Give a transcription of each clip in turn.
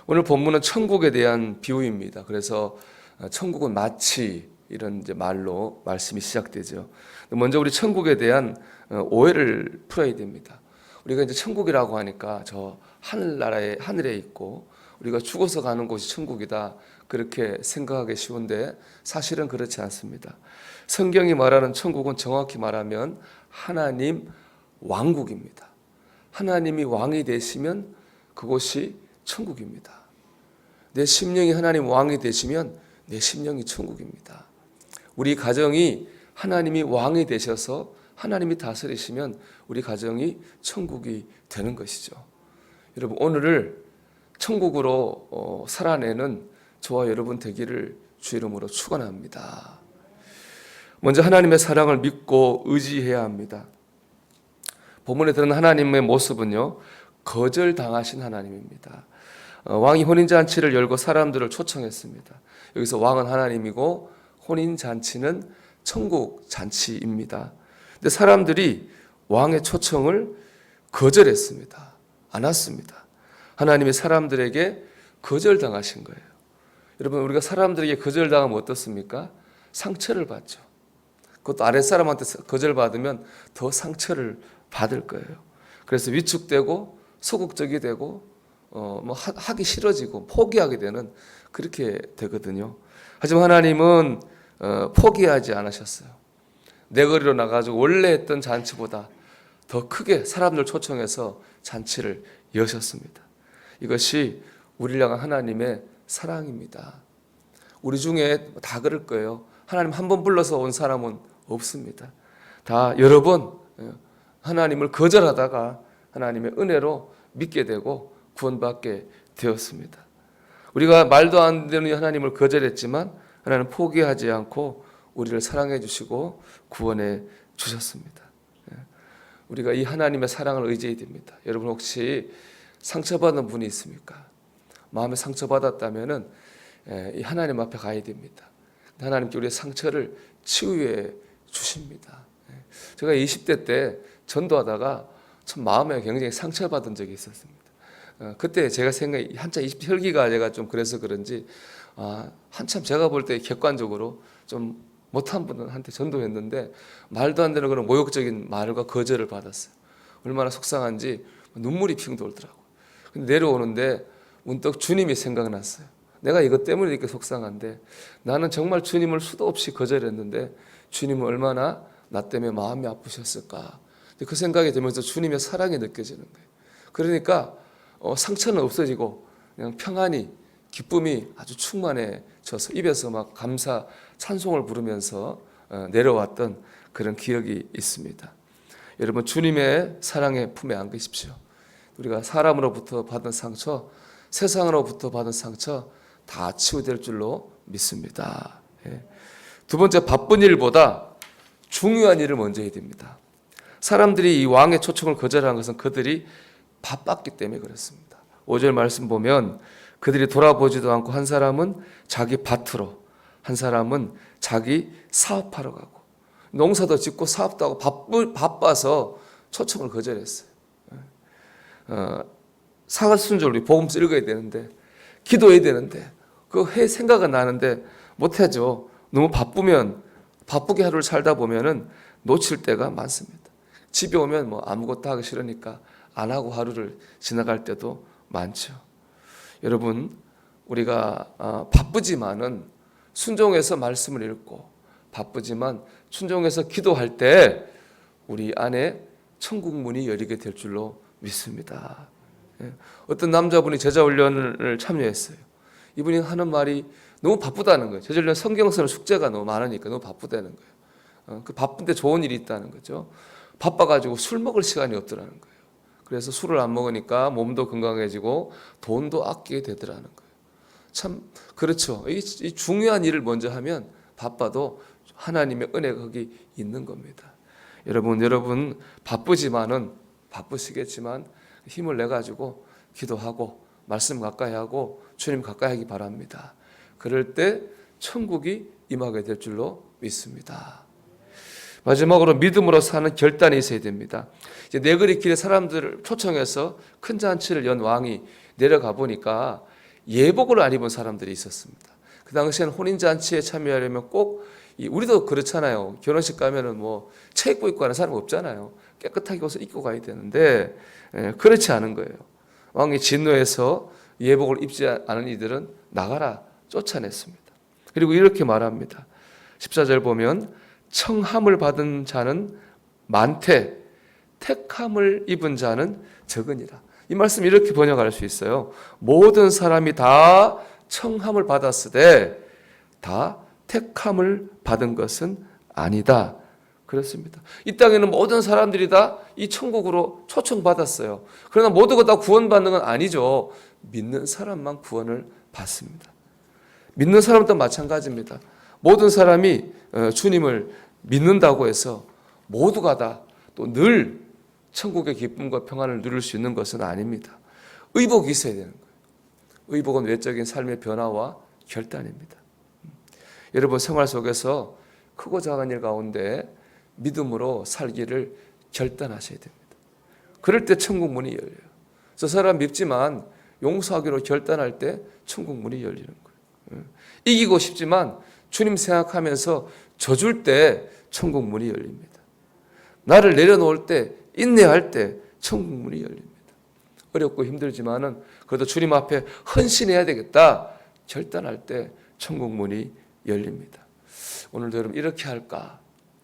오늘 본문은 천국에 대한 비유입니다. 그래서 천국은 마치 이런 이제 말로 말씀이 시작되죠. 먼저 우리 천국에 대한 오해를 풀어야 됩니다. 우리가 이제 천국이라고 하니까 저 하늘나라에 하늘에 있고 우리가 죽어서 가는 곳이 천국이다 그렇게 생각하기 쉬운데 사실은 그렇지 않습니다. 성경이 말하는 천국은 정확히 말하면 하나님 왕국입니다. 하나님이 왕이 되시면 그곳이 천국입니다. 내 심령이 하나님 왕이 되시면 내 심령이 천국입니다. 우리 가정이 하나님이 왕이 되셔서 하나님이 다스리시면 우리 가정이 천국이 되는 것이죠. 여러분, 오늘을 천국으로 살아내는 저와 여러분 되기를 주 이름으로 축원합니다. 먼저 하나님의 사랑을 믿고 의지해야 합니다. 본문에 드러난 하나님의 모습은요, 거절당하신 하나님입니다. 왕이 혼인잔치를 열고 사람들을 초청했습니다. 여기서 왕은 하나님이고 혼인잔치는 천국잔치입니다. 근데 사람들이 왕의 초청을 거절했습니다. 안 왔습니다. 하나님이 사람들에게 거절당하신 거예요. 여러분, 우리가 사람들에게 거절당하면 어떻습니까? 상처를 받죠. 그것도 아랫사람한테 거절받으면 더 상처를 받을 거예요. 그래서 위축되고 소극적이 되고 하기 싫어지고 포기하게 되는 그렇게 되거든요. 하지만 하나님은 포기하지 않으셨어요. 내거리로 나가지고 원래 했던 잔치보다 더 크게 사람들 초청해서 잔치를 여셨습니다. 이것이 우리를 향한 하나님의 사랑입니다. 우리 중에 다 그럴 거예요. 하나님 한 번 불러서 온 사람은 없습니다. 다 여러 번 하나님을 거절하다가 하나님의 은혜로 믿게 되고 구원받게 되었습니다. 우리가 말도 안 되는 하나님을 거절했지만 하나님은 포기하지 않고 우리를 사랑해 주시고 구원해 주셨습니다. 우리가 이 하나님의 사랑을 의지해야 됩니다. 여러분 혹시 상처받은 분이 있습니까? 마음에 상처받았다면 이 하나님 앞에 가야 됩니다. 하나님께 우리의 상처를 치유해 주십니다. 제가 20대 때 전도하다가 참 마음에 굉장히 상처받은 적이 있었습니다. 그때 제가 생각이 한참 20대 혈기가 제가 좀 그래서 그런지 한참 제가 볼 때 객관적으로 좀 못한 분한테 전도했는데 말도 안 되는 그런 모욕적인 말과 거절을 받았어요. 얼마나 속상한지 눈물이 핑 돌더라고요. 근데 내려오는데 문득 주님이 생각났어요. 내가 이것 때문에 이렇게 속상한데 나는 정말 주님을 수도 없이 거절했는데 주님은 얼마나 나 때문에 마음이 아프셨을까. 그 생각이 들면서 주님의 사랑이 느껴지는 거예요. 그러니까 상처는 없어지고 그냥 평안히 기쁨이 아주 충만해져서 입에서 막 감사 찬송을 부르면서 내려왔던 그런 기억이 있습니다. 여러분 주님의 사랑의 품에 안기십시오. 우리가 사람으로부터 받은 상처, 세상으로부터 받은 상처 다 치유될 줄로 믿습니다. 두 번째, 바쁜 일보다 중요한 일을 먼저 해야 됩니다. 사람들이 이 왕의 초청을 거절한 것은 그들이 바빴기 때문에 그렇습니다. 5절 말씀 보면 그들이 돌아보지도 않고 한 사람은 자기 밭으로, 한 사람은 자기 사업하러 가고 농사도 짓고 사업도 하고 바빠서 초청을 거절했어요. 사과순절 우리 복음서 읽어야 되는데 기도해야 되는데 그거 해 생각은 나는데 못하죠. 너무 바쁘면 바쁘게 하루를 살다 보면은 놓칠 때가 많습니다. 집에 오면 뭐 아무것도 하기 싫으니까 안 하고 하루를 지나갈 때도 많죠. 여러분 우리가 바쁘지만은 순종해서 말씀을 읽고 바쁘지만 순종해서 기도할 때 우리 안에 천국 문이 열리게 될 줄로 믿습니다. 어떤 남자분이 제자훈련을 참여했어요. 이분이 하는 말이 너무 바쁘다는 거예요. 제자훈련 성경서는 숙제가 너무 많으니까 너무 바쁘다는 거예요. 그 바쁜데 좋은 일이 있다는 거죠. 바빠가지고 술 먹을 시간이 없더라는 거예요. 그래서 술을 안 먹으니까 몸도 건강해지고 돈도 아끼게 되더라는 거예요. 참 그렇죠. 이 중요한 일을 먼저 하면 바빠도 하나님의 은혜가 거기 있는 겁니다. 여러분 바쁘지만은 바쁘시겠지만 힘을 내 가지고 기도하고 말씀 가까이 하고 주님 가까이 하기 바랍니다. 그럴 때 천국이 임하게 될 줄로 믿습니다. 마지막으로 믿음으로 사는 결단이 있어야 됩니다. 이제 네거리 길에 사람들을 초청해서 큰 잔치를 연 왕이 내려가 보니까 예복을 안 입은 사람들이 있었습니다. 그 당시에는 혼인잔치에 참여하려면 꼭 우리도 그렇잖아요. 결혼식 가면은 뭐 체육복 입고 가는 사람 없잖아요. 깨끗하게 옷을 입고 가야 되는데 그렇지 않은 거예요. 왕이 진노해서 예복을 입지 않은 이들은 나가라 쫓아냈습니다. 그리고 이렇게 말합니다. 14절 보면 청함을 받은 자는 많되 택함을 입은 자는 적으니라. 이 말씀 이렇게 번역할 수 있어요. 모든 사람이 다 청함을 받았으되 다 택함을 받은 것은 아니다. 그렇습니다. 이 땅에는 모든 사람들이 다 이 천국으로 초청받았어요. 그러나 모두가 다 구원받는 건 아니죠. 믿는 사람만 구원을 받습니다. 믿는 사람도 마찬가지입니다. 모든 사람이 주님을 믿는다고 해서 모두가 다 또 늘 천국의 기쁨과 평안을 누릴 수 있는 것은 아닙니다. 의복이 있어야 되는 거예요. 의복은 외적인 삶의 변화와 결단입니다. 여러분 생활 속에서 크고 작은 일 가운데 믿음으로 살기를 결단하셔야 됩니다. 그럴 때 천국 문이 열려요. 저 사람 밉지만 용서하기로 결단할 때 천국 문이 열리는 거예요. 이기고 싶지만 주님 생각하면서 져줄 때 천국 문이 열립니다. 나를 내려놓을 때, 인내할 때 천국 문이 열립니다. 어렵고 힘들지만은 그래도 주님 앞에 헌신해야 되겠다 결단할 때 천국 문이 열립니다. 오늘도 여러분 이렇게 할까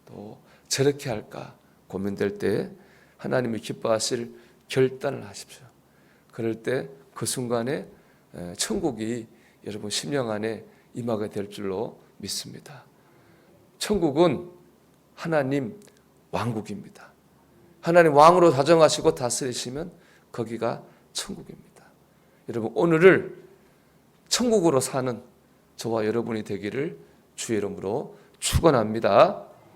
또 저렇게 할까 고민될 때 하나님이 기뻐하실 결단을 하십시오. 그럴 때 그 순간에 천국이 여러분 심령 안에 임하게 될 줄로 믿습니다. 천국은 하나님 왕국입니다. 하나님 왕으로 다정하시고 다스리시면 거기가 천국입니다. 여러분 오늘을 천국으로 사는 저와 여러분이 되기를 주의 이름으로 축원합니다.